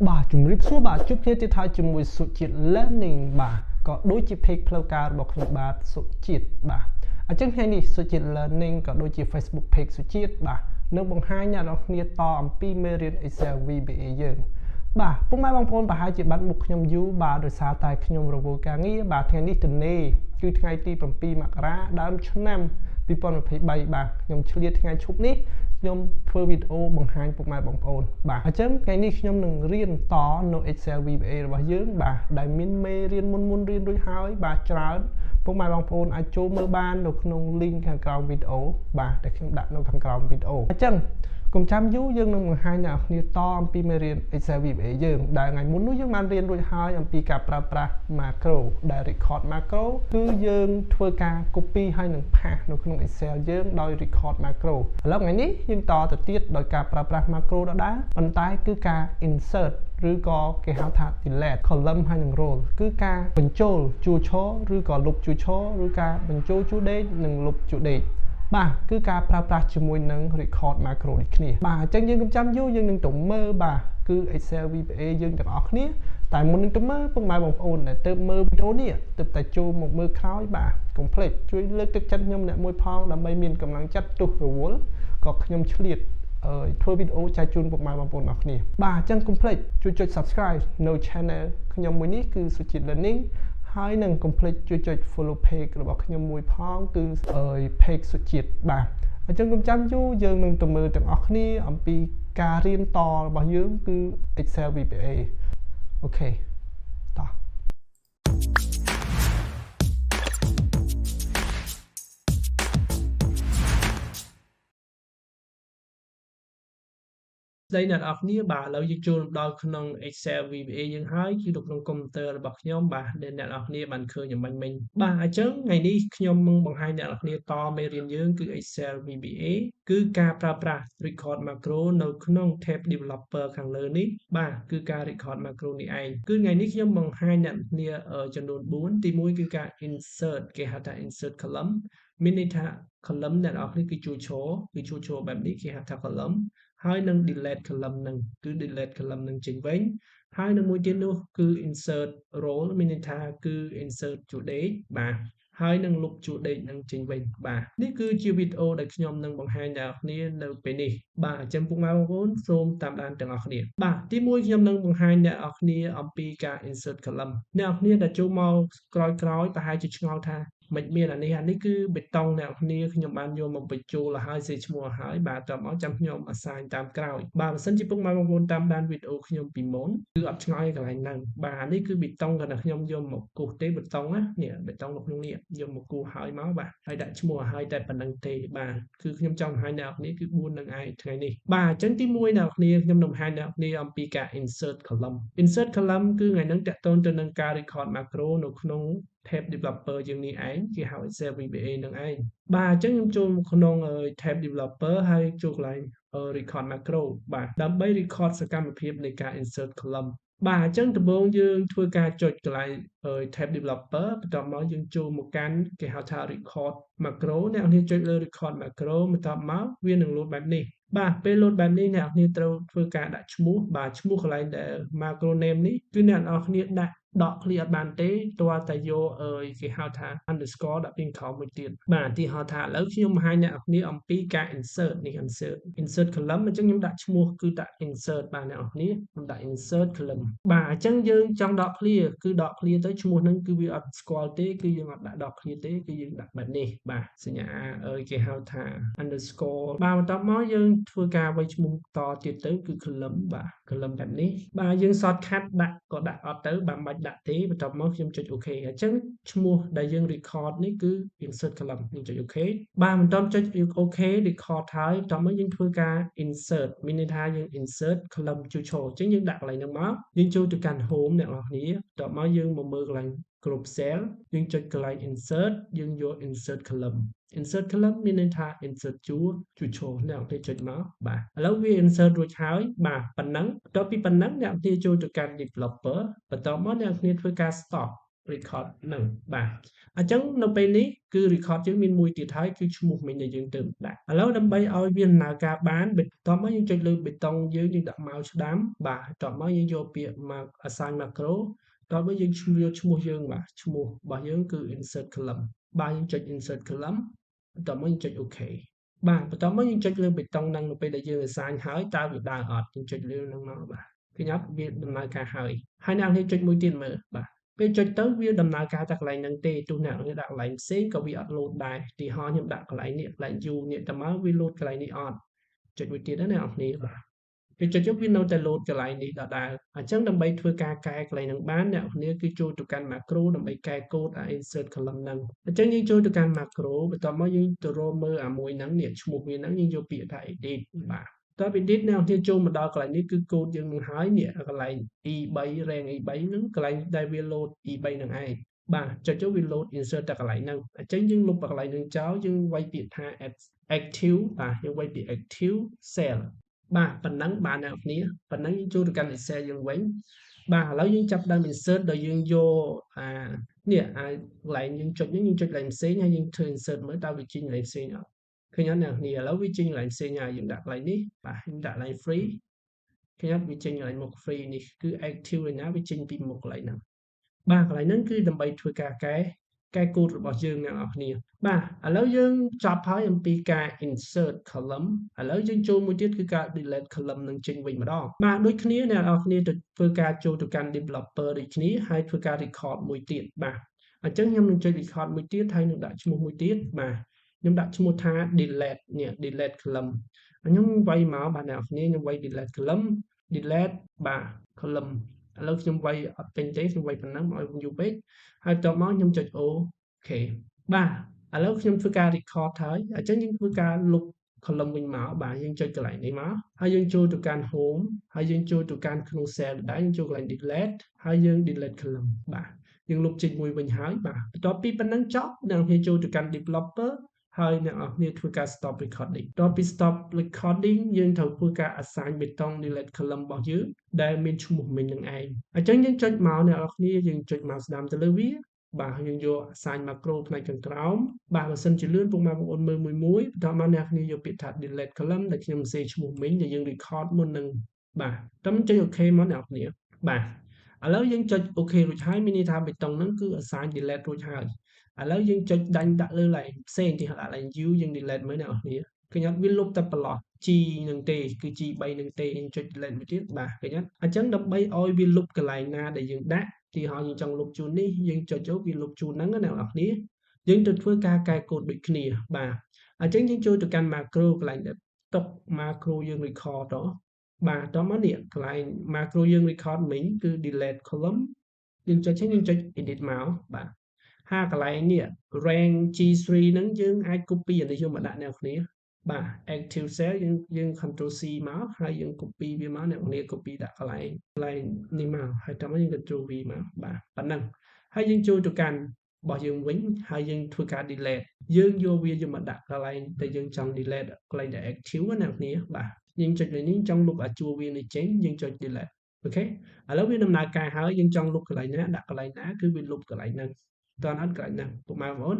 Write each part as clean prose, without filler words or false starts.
bà chúng rip xua bà chúc thế thì thay chúng mùi sự chiết learning bà có đối chi page flow card bọc những bà sự chiết bà ở trong này đi sự chiết learning có đối chi Facebook page sự chiết bà nếu bằng hai nhà đó nia to âm pi mê riêng Excel VBA dương bà cũng mai băng phôn bà hai chị bắn mục nhom dú bà rồi xa tài nhom rồi vô ca nghĩ bà theo đi từ nê cứ ngày ti bằng pi mặc ra đám cho năm pi pon phải bay bà nhom chia ngày chụp ní nhom phơi video bằng hai phục mai bằng phôn bà ở chấm ngày ní nhom đừng riêng to no Excel VBA rồi bà dương bà đại miên mê riêng muôn riêng đôi hai bà trái phục mai bằng phôn ai chôm mơ ban được nông link hàng cầu video bà để khi đặt nó hàng cầu video ở chấm cùng chăm chú dương nông hai nhà như to pi mê riêng Excel VBA dương đại ngày muốn núi dương man riêng đôi hai âm pi cà pra macro đại record macro cứ dương thưa ca copy hay nâng pa nó không Excel dương đòi record macro lúc ngày ní dương to từ tiết đòi cà pra macro đó đá bàn tay cứ ca insert ឬក៏គេហៅថា delete column ហើយនឹង row គឺការបញ្ចូលជួរឈរឬក៏លុបជួរឈរឬការបញ្ចូលជួរដេកនិងលុបជួរដេកបាទគឺការប្រើប្រាស់ជាមួយនឹង record macro នេះគ្នាបាទអញ្ចឹងយើងកំចាំយូរយើងនឹងទៅមើលបាទគឺ Excel VBA យើងទាំងអស់គ្នាតែមុននឹងទៅមើលពុកម៉ែបងប្អូនដែលទៅមើលវីដេអូនេះទើបតែចូលមកមើលក្រោយបាទកុំភ្លេចជួយលើកទឹកចិត្តខ្ញុំអ្នកមួយផងដើម្បីមានកម្លាំងចិត្តទោះរវល់ក៏ខ្ញុំឆ្លៀតធ្វើវីដេអូចែកជូនពុកម៉ែបងប្អូនអរគ្នាបាទអញ្ចឹងកុំភ្លេចជួយចុច subscribe នៅ channel ខ្ញុំមួយនេះគឺសុជាតិ learning ហើយនឹងកុំភ្លេចជួយចុច follow page របស់ខ្ញុំមួយផងគឺ page សុជាតិបាទអញ្ចឹងកុំចាំយូរយើងនឹងទៅមើលទាំងអស់គ្នាអំពីការរៀនតរបស់យើងគឺ Excel VBA អូខេតោះ đây là ở phía bà lâu như chôn đôi khung Excel VBA យើងហើយគឺនៅក្នុងកុំព្យូទ័ររបស់ខ្ញុំបាទដែលអ្នកនរគ្នាបានឃើញយ៉ាងមិញបាទអញ្ចឹងថ្ងៃនេះខ្ញុំនឹងបង្ហាញអ្នកនរគ្នាតមេរៀនយើងគឺ Excel VBA គឺការប្រើប្រាស់ record macro នៅក្នុង tab developer ខាងលើនេះបាទគឺការ record macro នេះឯងគឺថ្ងៃនេះខ្ញុំបង្ហាញអ្នកនរគ្នាចំនួន4ទី1គឺការ insert គេហៅថា insert column មានន័យថា column អ្នកនរគ្នាគឺជួរឈរបែបនេះគេហៅថា column ហើយនឹង delete column នឹងគឺ delete column នឹងចេញវិញហើយនឹងមួយទៀតនោះគឺ insert row មានន័យថាគឺ insert ជួរដេកបាទហើយនឹងលុបជួរដេកនឹងចេញវិញបាទនេះគឺជាវីដេអូដែលខ្ញុំនឹងបង្ហាញដល់អ្នកគ្នានៅពេលនេះបាទអញ្ចឹងពុកម៉ែបងប្អូនសូមតាមដានទាំងអស់គ្នាបាទទី1ខ្ញុំនឹងបង្ហាញអ្នកនរគ្នាអំពីការ insert column អ្នកនរគ្នាដែលចូលមកក្រោយប្រហែលជាឆ្ងល់ថាមិនមានអានេះគឺបេតុងអ្នកគ្នាខ្ញុំបានយកមកបញ្ចូលឲ្យហើយសេឈ្មោះហើយបាទតោះមកចាំខ្ញុំ assign តាមក្រោយបាទបើសិនជាពុកម៉ែបងប្អូនតាមដានវីដេអូខ្ញុំពីមុនគឺអត់ឆ្ងល់កន្លែងហ្នឹងបាទនេះគឺបេតុងគាត់ខ្ញុំយកមកគូសទេបេតុងណានេះបេតុងនៅក្នុងនេះយកមកគូសហើយមកបាទហើយដាក់ឈ្មោះឲ្យតែប៉ុណ្្នឹងទេបាទគឺខ្ញុំចង់បង្ហាញអ្នកគ្នាគឺ4នឹងឯងថ្ងៃនេះបាទអញ្ចឹងទី1អ្នកគ្នាខ្ញុំនឹងបង្ហាញអ្នកគ្នាអំពីការ insert column គឺថ្ងៃហ្នឹងតកតូនទៅនឹងការ record macro នៅក្នុងtab developer យើងនេះឯងគេហៅ Excel VBA នឹងឯងបាទអញ្ចឹងខ្ញុំចូលក្នុង tab developer ហើយចូលកន្លែង record macro បាទដើម្បី record សកម្មភាពនៃការ insert column បាទអញ្ចឹងដំបូងយើងធ្វើការចុចកន្លែង tab developer បន្ទាប់មកយើងចូលមកកាន់គេហៅថា record macro អ្នកនរចុចលើ record macro បន្ទាប់មកវានឹង load បែបនេះបាទពេល load បែបនេះអ្នកនរត្រូវធ្វើការដាក់ឈ្មោះបាទឈ្មោះកន្លែងដែល macro name នេះគឺអ្នកនរគ្នាដាក់ដកឃ្លីអត់បានទេទាល់តែយកគេហៅថា underscore ដាក់ពីក្រោមមួយទៀតបាទទីហៅថាឥឡូវខ្ញុំបង្ហាញអ្នកនរគ្នាអំពីការ insert នេះ insert column អញ្ចឹងខ្ញុំដាក់ឈ្មោះគឺដាក់ insert បាទអ្នកនរគ្នាខ្ញុំដាក់ insert column បាទអញ្ចឹងយើងចង់ដកឃ្លីគឺដកឃ្លីទៅឈ្មោះហ្នឹងគឺវាអត់ស្គាល់ទេគឺយើងអត់ដាក់ដកឃ្លីទេគឺយើងដាក់បែបនេះបាទសញ្ញាគេហៅថា underscore បាទបន្ទាប់មកយើងធ្វើការវាយឈ្មោះតទៀតទៅគឺ column បាទ column បែបនេះបាទយើង shortcut ដាក់ក៏ដាក់អត់ទៅបាទមិនបាច់ដាក់ទេបន្ទាប់មកខ្ញុំចុច OK អញ្ចឹងឈ្មោះដែលយើង record នេះគឺ insert column ខ្ញុំចុច OK បាទបន្ទាប់ចុច OK record ហើយបន្ទាប់មកយើងធ្វើការ insert មានន័យថាយើង insert column ជួឈរអញ្ចឹងយើងដាក់កន្លែងហ្នឹងមកយើងចូលទៅកាន់ home អ្នកនរគ្នាបន្ទាប់មកយើងមកមើលកន្លែង group cell យើងចុចកន្លែង insert យើងយក insert columnមានន័យថា insert ជួឈរអ្នកនរគ្នាចុចមកបាទឥឡូវវា insert រួចហើយបាទប៉ុណ្ណឹងបន្ទាប់ពីប៉ុណ្ណឹងអ្នកនរគ្នាចូលទៅកាន់ developer បន្ទាប់មកអ្នកនរគ្នាធ្វើការ stop record ហ្នឹងបាទអញ្ចឹងនៅពេលនេះគឺ record យើងមានមួយទៀតហើយគឺឈ្មោះមិញដែលយើងទើបដាក់ឥឡូវដើម្បីឲ្យវាដំណើរការបានបន្ទាប់មកយើងចុចលើប៊ូតុងយើងដាក់ mouse ឆ្ដាំបាទបន្ទាប់មកយើងយកពាក្យ assign macro បន្ទាប់មកយើងយកឈ្មោះយើងបាទឈ្មោះរបស់យើងគឺ insert column បាទយើងចុច insert column បន្ទាប់មកយើងចុច OK បាទបន្ទាប់មកយើងចុចលើប៊ូតុងហ្នឹងនៅពេលដែលយើង assign ហើយតើវាដើរអត់យើងចុចលើហ្នឹងមកបាទឃើញអត់វាដំណើរការហើយអ្នកនេះចុចមួយទៀតមើលបាទពេលចុចទៅវាដំណើរការតែកន្លែងហ្នឹងទេទោះអ្នកនរដាក់កន្លែងផ្សេងក៏វាអត់លោតដែរឧទាហរណ៍ខ្ញុំដាក់កន្លែងនេះកន្លែង U នេះតែមកវាលោតកន្លែងនេះអត់ចុចមួយទៀតណាអ្នកនរបាទពេលចុចយកវានៅតែលោតកន្លែងនេះដដែលអញ្ចឹងដើម្បីធ្វើការកែកន្លែងហ្នឹងបានអ្នកនរគឺចូលទៅកាន់ macro ដើម្បីកែកូដ insert column ហ្នឹងអញ្ចឹងយើងចូលទៅកាន់ macro បន្ទាប់មកយើងទៅរកមើលអាមួយហ្នឹងនេះឈ្មោះវាហ្នឹងយើងយកពាក្យថា edit បាទតើ edit អ្នកនរចូលមកដល់កន្លែងនេះគឺកូដយើងនឹងហើយនេះកន្លែង E3 rank E3 ហ្នឹងកន្លែងដែលវាលោត E3 ហ្នឹងឯងបាទចុចចូលវាលោត insert តែកន្លែងហ្នឹងអញ្ចឹងយើងលុបកន្លែងហ្នឹងចោលយើងវាយពាក្យថា active បាទយើងវាយពាក្យ active cell បាទប៉ុណ្ណឹងបាទអ្នកនរប៉ុណ្ណឹងយើងចូលទៅកាន់ Excel យើងវិញបាទឥឡូវយើងចាប់ដើម insert ដោយយើងយកនេះកន្លែងយើងចុចនេះយើងចុចកន្លែងផ្សេងហើយយើងធ្វើ insert មើលតើវាចេញកន្លែងផ្សេងអត់ឃើញអត់អ្នកនរឥឡូវវាចេញកន្លែងផ្សេងហើយយើងដាក់កន្លែងនេះបាទយើងដាក់កន្លែង free ឃើញអត់វាចេញកន្លែងមុខ free នេះគឺ active ឯណាវាចេញពីមុខកន្លែងហ្នឹងបាទកន្លែងហ្នឹងគឺដើម្បីធ្វើការកែកូដរបស់យើងអ្នកនរបាទឥឡូវយើងចប់ហើយអំពីការ insert column ឥឡូវយើងចូលមួយទៀតគឺការ delete column នឹងចេញវិញម្ដងបាទដូចគ្នាអ្នកនរទៅធ្វើការចូលទៅកាន់ developer ដូចគ្នាហើយធ្វើការ record មួយទៀតបាទអញ្ចឹងខ្ញុំនឹងចុច record មួយទៀតហើយនឹងដាក់ឈ្មោះមួយទៀតបាទខ្ញុំដាក់ឈ្មោះថា delete នេះ delete column ខ្ញុំវាយមកបាទអ្នកនរខ្ញុំវាយ delete column delete បាទ column ឥឡូវខ្ញុំវាយអត់ពេញទេខ្ញុំវាយប៉ុណ្ណឹងឲ្យយូរពេកហើយបន្ទាប់មកខ្ញុំចុច OK បាទឥឡូវខ្ញុំធ្វើការ record ហើយអញ្ចឹងយើងធ្វើការលុប column វិញមកបាទយើងចុចកន្លែងនេះមកហើយយើងចូលទៅកាន់ home ហើយយើងចូលទៅកាន់ក្នុង cell ដដែលយើងចូលកន្លែង delete ហើយយើង delete column បាទយើងលុបចេញមួយវិញហើយបាទបន្ទាប់ពីប៉ុណ្ណឹងចប់អ្នកនរចូលទៅកាន់ developer ហើយអ្នកនរគ្នាធ្វើការ stop recording បន្ទាប់ពី stop recording យើងត្រូវធ្វើការ assign ប៊ូតុង delete column របស់យើងដែលមានឈ្មោះមិញនឹងឯងអញ្ចឹងយើងចុចមកអ្នកនរគ្នាយើងចុចមកស្ដាំទៅលើវាបាទយើងយក assign macro ផ្នែកខាងក្រោមបាទបើសិនជាលឿនពុកម៉ែបងប្អូនមើលមួយបន្ទាប់មកអ្នកគ្នាយកពាក្យថា delete column ដែលខ្ញុំសេឈ្មោះមិញដែលយើង record មុននឹងបាទតើចុច OK មកអ្នកគ្នាបាទឥឡូវយើងចុច OK រួចហើយមានន័យថាប៊ូតុងហ្នឹងគឺ assign delete រួចហើយឥឡូវយើងចុចដាក់លើឡើងផ្សេងទៀតដាក់ឡើង U យើង delete មើលអ្នកគ្នាឃើញអត់វាលុបតែប្រឡោះ G នឹងទេគឺ G3 នឹងទេយើងចុច delete មួយទៀតបាទឃើញអត់អញ្ចឹងដើម្បីឲ្យវាលុបកន្លែងណាដែលយើងដាក់ទីហើយយើងចង់លុបជូននេះយើងចុចចូលវាលុបជូនហ្នឹងណាអ្នកនរគ្នាយើងទៅធ្វើការកែកូដដូចគ្នាបាទអញ្ចឹងយើងចូលទៅកាន់ macro កន្លែងដែលតុក macro យើង record ទៅបាទតោះមកនេះកន្លែង macro យើង record មិញគឺ delete column យើងចុចយើងចុច edit មកបាទកន្លែងនេះ rank G3 ហ្នឹងយើងអាច copy អានេះយកមកដាក់អ្នកគ្នាបាទ active cell យើង control C មកហើយយើង copy វាមកអ្នកគ្នា copy ដាក់កន្លែងនេះមកហើយតោះមកយើង control V មកបាទប៉ុណ្ណឹងហើយយើងចូលទៅកាន់របស់យើងវិញហើយយើងធ្វើការ delete យើងយកវាយកមកដាក់កន្លែងដែលយើងចង់ delete កន្លែងដែល active ណាអ្នកគ្នាបាទយើងចុចលើនេះចង់លុបអាជួរវានេះចេញយើងចុច delete អូខេឥឡូវវាដំណើរការហើយយើងចង់លុបកន្លែងណាដាក់កន្លែងណាគឺវាលុបកន្លែងហ្នឹងតើអត់កន្លែងហ្នឹងពុកម៉ែបងប្អូន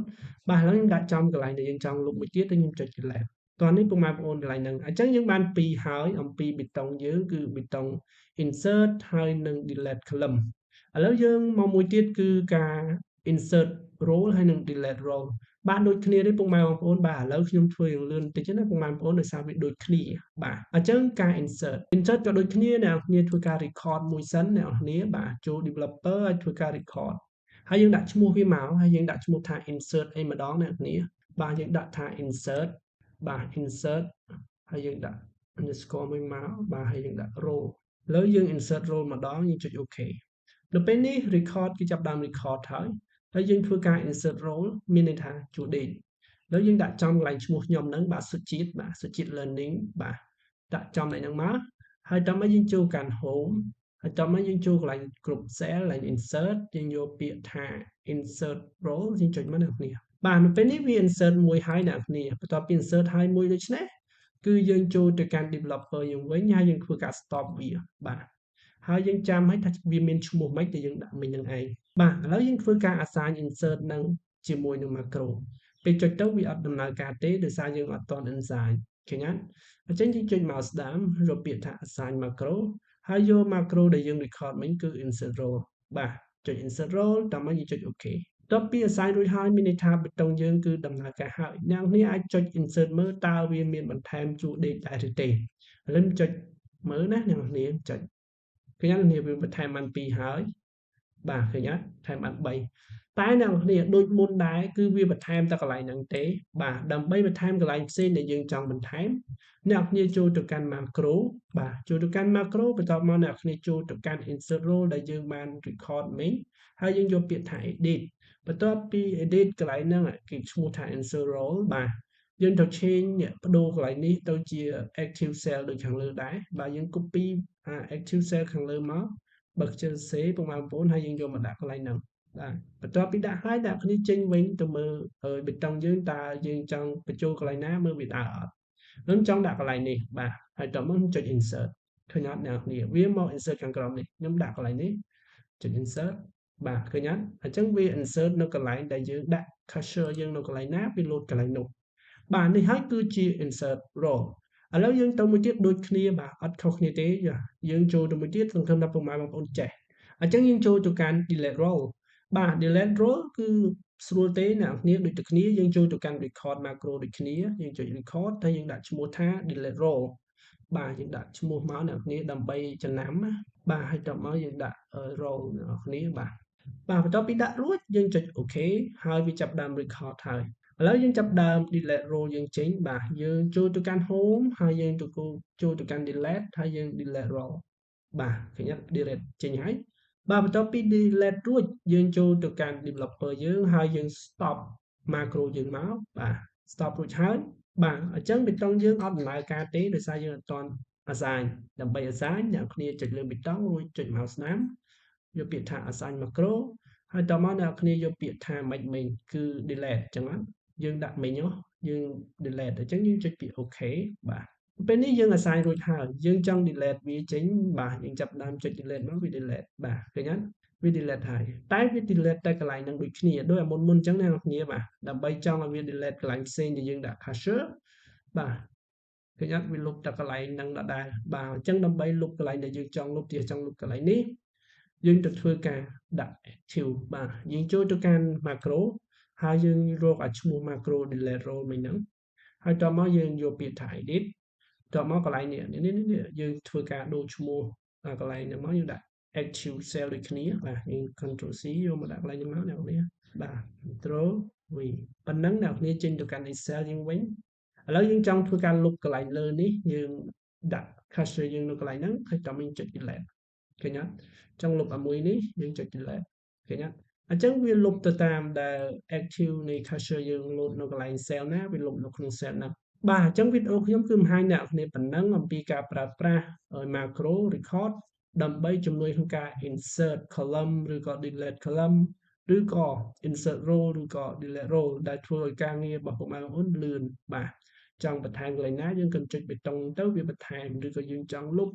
បាទឥឡូវខ្ញុំដាក់ចំកន្លែងដែលយើងចង់លុបមួយទៀតទៅខ្ញុំចុច delete តោះនេះពុកម៉ែបងប្អូនកន្លែងហ្នឹងអញ្ចឹងយើងបាន2ហើយអំពីប៊ូតុងយើងគឺប៊ូតុង insert ហើយនិង delete column ឥឡូវយើងមកមួយទៀតគឺការ insert row ហើយនិង delete row បាទដូចគ្នាទេពុកម៉ែបងប្អូនបាទឥឡូវខ្ញុំធ្វើយ៉ាងលឿនបន្តិចណាពុកម៉ែបងប្អូនដោយសារវាដូចគ្នាបាទអញ្ចឹងការ insert ក៏ដូចគ្នាអ្នកគ្នាធ្វើការ record មួយសិនអ្នកគ្នាបាទចូល developer ហើយធ្វើការ record ហើយយើងដាក់ឈ្មោះវាមកហើយយើងដាក់ឈ្មោះថា insert អីម្ដងអ្នកគ្នាបាទយើងដាក់ថា insert បាទ insert ហើយយើងដាក់ underscore មួយមកបាទហើយយើងដាក់ row ឥឡូវយើង insert row ម្ដងយើងចុច OK ដល់ពេលនេះ record គឺចាប់ដើម record ហើយយើងធ្វើការ insert row មានន័យថាជួរដេកហើយយើងដាក់ចំកន្លែងឈ្មោះខ្ញុំហ្នឹងបាទសុជាតិ learning បាទដាក់ចំហ្នឹងមកហើយតោះមកយើងចូលកាន់ home ហើយតោះមកយើងចូលកន្លែង group cell កន្លែង insert យើងយកពាក្យថា insert row យើងចុចមកអ្នកគ្នាបាទនៅពេលនេះវា insert មួយហើយអ្នកគ្នាបន្ទាប់ពី insert ហើយមួយដូច្នេះគឺយើងចូលទៅកាន់ developer យើងវិញហើយយើងធ្វើការ stop វាបាទ ហើយយើងចាំឲ្យថាវាមានឈ្មោះមិនដែលយើងដាក់មិញនឹងឯងបាទឥឡូវយើងធ្វើការ assign insert នឹងជាមួយនឹង macro ពេលចុចទៅវាអត់ដំណើរការទេដោយសារយើងអត់ទាន់ assign ឃើញអត់អញ្ចឹងយើងចុច mouse ស្ដាំរកពាក្យថា assign macro ហើយយក macro ដែលយើង record មិញគឺ insert role បាទចុច insert role តាមមកយើងចុច OK តបពី assign រួចហើយមានន័យថាបេតុងយើងគឺដំណើរការហើយអ្នកនរអាចចុច insert មើលតើវាមានបន្ថែមជួរ date ដែរឬទេឥឡូវចុចមើលណាអ្នកនរចុចឃើញអត់នេះវាបន្ថែមបាន2ហើយបាទឃើញអត់ថែមបាន3តែអ្នកនរដូចមុនដែរគឺវាបន្ថែមតែកន្លែងហ្នឹងទេបាទដើម្បីបន្ថែមកន្លែងផ្សេងដែលយើងចង់បន្ថែមអ្នកនរចូលទៅកាន់ macro បាទចូលទៅកាន់ macro បន្ទាប់មកអ្នកនរចូលទៅកាន់ insert role ដែលយើងបាន record មិញហើយយើងយកពាក្យថា edit បន្ទាប់ពី edit កន្លែងហ្នឹងគេឈ្មោះថា insert role បាទយើងទៅ change បដូរកន្លែងនេះទៅជា active cell ដូចខាងលើដែរបាទយើង copy active cell ខាងលើមកបើខ្ជិល C ពុកម៉ែបងប្អូនហើយយើងយកមកដាក់កន្លែងហ្នឹងបាទបន្ទាប់ពីដាក់ហើយដាក់គ្នាចេញវិញទៅមើលបេតុងយើងតើយើងចង់បញ្ចូលកន្លែងណាមើលវាដើរអត់ខ្ញុំចង់ដាក់កន្លែងនេះបាទហើយតោះមកចុច insert ឃើញអត់អ្នកគ្នាវាមក insert ខាងក្រោមនេះខ្ញុំដាក់កន្លែងនេះចុច insert បាទឃើញអត់អញ្ចឹងវា insert នៅកន្លែងដែលយើងដាក់ cursor យើងនៅកន្លែងណាវា load កន្លែងនោះបាទនេះហើយគឺជា insert role ឥឡូវយើងទៅមួយទៀតដូចគ្នាបាទអត់ខុសគ្នាទេយើងចូលទៅមួយទៀតសង្ឃឹមថាពុកម៉ែបងប្អូនចេះអញ្ចឹងយើងចូលទៅកាន់ delete role បាទ delete role គឺស្រួលទេអ្នកនរដូចតែគ្នាយើងចូលទៅកាន់ record macro ដូចគ្នាយើងចុច record តែយើងដាក់ឈ្មោះថា delete role បាទយើងដាក់ឈ្មោះមកអ្នកនរដើម្បីចំណាំបាទហើយតមកយើងដាក់ role អ្នកនរបាទបន្ទាប់ពីដាក់រួចយើងចុច OK ហើយវាចាប់ដើម record ហើយឥឡូវយើងចាប់ដើម delete role យើងចេញបាទយើងចូលទៅកាន់ home ហើយយើងទៅចូលទៅកាន់ delete ហើយយើង delete role បាទឃើញអត់ delete ចេញហើយបាទបន្ទាប់ពី delete រួចយើងចូលទៅកាន់ developer យើងហើយយើង stop macro យើងមកបាទ stop រួចហើយបាទអញ្ចឹងបេតុងយើងអត់ដំណើរការទេដោយសារយើងអត់ទាន់ assign ដើម្បី assign អ្នកគ្នាចុចលើបេតុងរួចចុច mouse ស្ដាំយកពាក្យថា assign macro ហើយតមកអ្នកគ្នាយកពាក្យថាមិញគឺ delete អញ្ចឹងយើងដាក់មិញយើង delete អញ្ចឹងយើងចុចពាក្យ OK បាទពេលនេះយើង assign រួចហើយយើងចង់ delete វាចេញបាទយើងចាប់ដើមចុច delete មកវា delete បាទឃើញអត់វា delete ហើយតែវា delete តែកន្លែងហ្នឹងដូចគ្នាដូចមុនអញ្ចឹងអ្នកគ្នាបាទដើម្បីចង់ឲ្យវា delete កន្លែងផ្សេងដែលយើងដាក់ cursor បាទឃើញអត់វាលុបតែកន្លែងហ្នឹងដដែលបាទអញ្ចឹងដើម្បីលុបកន្លែងដែលយើងចង់លុបទៀតចង់លុបកន្លែងនេះយើងទៅធ្វើការដាក់ active បាទយើងចូលទៅកាន់ macro ហើយយើងរកឈ្មោះ macro delete role មិញហ្នឹងហើយតមកយើងយកពាក្យថា edit តមកកន្លែងនេះយើងធ្វើការដូរឈ្មោះកន្លែងហ្នឹងមកយើងដាក់ active cell ដូចគ្នាបាទយើង control C យកមកដាក់កន្លែងនេះមកអ្នកនរបាទ control V ប៉ុណ្ណឹងអ្នកនរចេញទៅកាន់ Excel យើងវិញឥឡូវយើងចង់ធ្វើការលុបកន្លែងលើនេះយើងដាក់ cursor យើងនៅកន្លែងហ្នឹងហើយតមកចុច delete ឃើញអត់ចង់លុបអាមួយនេះយើងចុច delete ឃើញអត់អញ្ចឹងវាលុបទៅតាមដែល active នៃ cursor យើង load នៅកន្លែង cell ណាវាលុបនៅក្នុង cell ហ្នឹងបាទអញ្ចឹងវីដេអូខ្ញុំគឺបង្ហាញអ្នកនរប៉ុណ្ណឹងអំពីការប្រើប្រាស់ macro record ដើម្បីជំនួយក្នុងការ insert column ឬក៏ delete column ឬក៏ insert row ឬក៏ delete row ដែលធ្វើឲ្យការងាររបស់ពុកម៉ែបងប្អូនលឿនបាទចង់បន្ថែមកន្លែងណាយើងកុំចុចបេតុងទៅវាបន្ថែមឬក៏យើងចង់លុប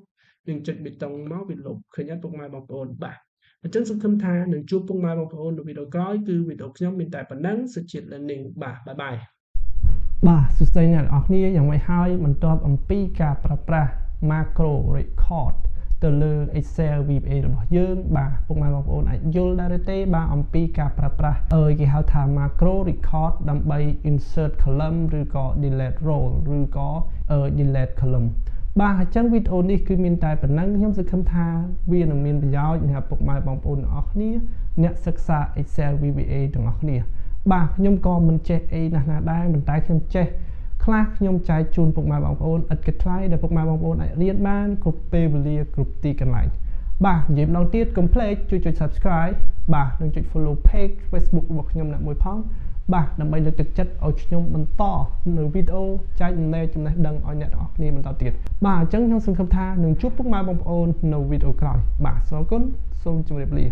យើងចុចបេតុងមកវាលុបឃើញអត់ពុកម៉ែបងប្អូនបាទអញ្ចឹងសង្ឃឹមថានឹងជួបពុកម៉ែបងប្អូននៅវីដេអូក្រោយគឺវីដេអូខ្ញុំមានតែប៉ុណ្ណឹងសុជាតិ learning បាទបាយបាយបាទសួស្តីអ្នកនរគ្នាយ៉ាងម៉េចហើយបន្ទាប់អំពីការប្រើប្រាស់ macro record ទៅលើ Excel VBA របស់យើងបាទពុកម៉ែបងប្អូនអាចយល់ដែរទេបាទអំពីការប្រើប្រាស់គេហៅថា macro record ដើម្បី insert column ឬក៏ delete row ឬក៏ delete column បាទអញ្ចឹងវីដេអូនេះគឺមានតែប៉ុណ្ណឹងខ្ញុំសង្ឃឹមថាវានឹងមានប្រយោជន៍សម្រាប់ពុកម៉ែបងប្អូនទាំងអស់គ្នាអ្នកសិក្សា Excel VBA ទាំងអស់គ្នាបាទខ្ញុំក៏មិនចេះអីណាស់ណាដែរប៉ុន្តែខ្ញុំចេះខ្លះខ្ញុំចែកជូនពុកម៉ែបងប្អូនឥតគិតថ្លៃដែលពុកម៉ែបងប្អូនអាចរៀនបានគ្រប់ពេលវេលាគ្រប់ទីកន្លែងបាទនិយាយម្ដងទៀតកុំភ្លេចជួយចុច Subscribe បាទនិងចុច Follow Page Facebook របស់ខ្ញុំអ្នកមួយផងបាទដើម្បីលើកទឹកចិត្តឲ្យខ្ញុំបន្តនៅវីដេអូចែករំលែកចំណេះដឹងឲ្យអ្នកទាំងអស់គ្នាបន្តទៀតបាទអញ្ចឹងខ្ញុំសង្ឃឹមថានឹងជួបពុកម៉ែបងប្អូននៅវីដេអូក្រោយបាទសូមអរគុណសូមជម្រាបលា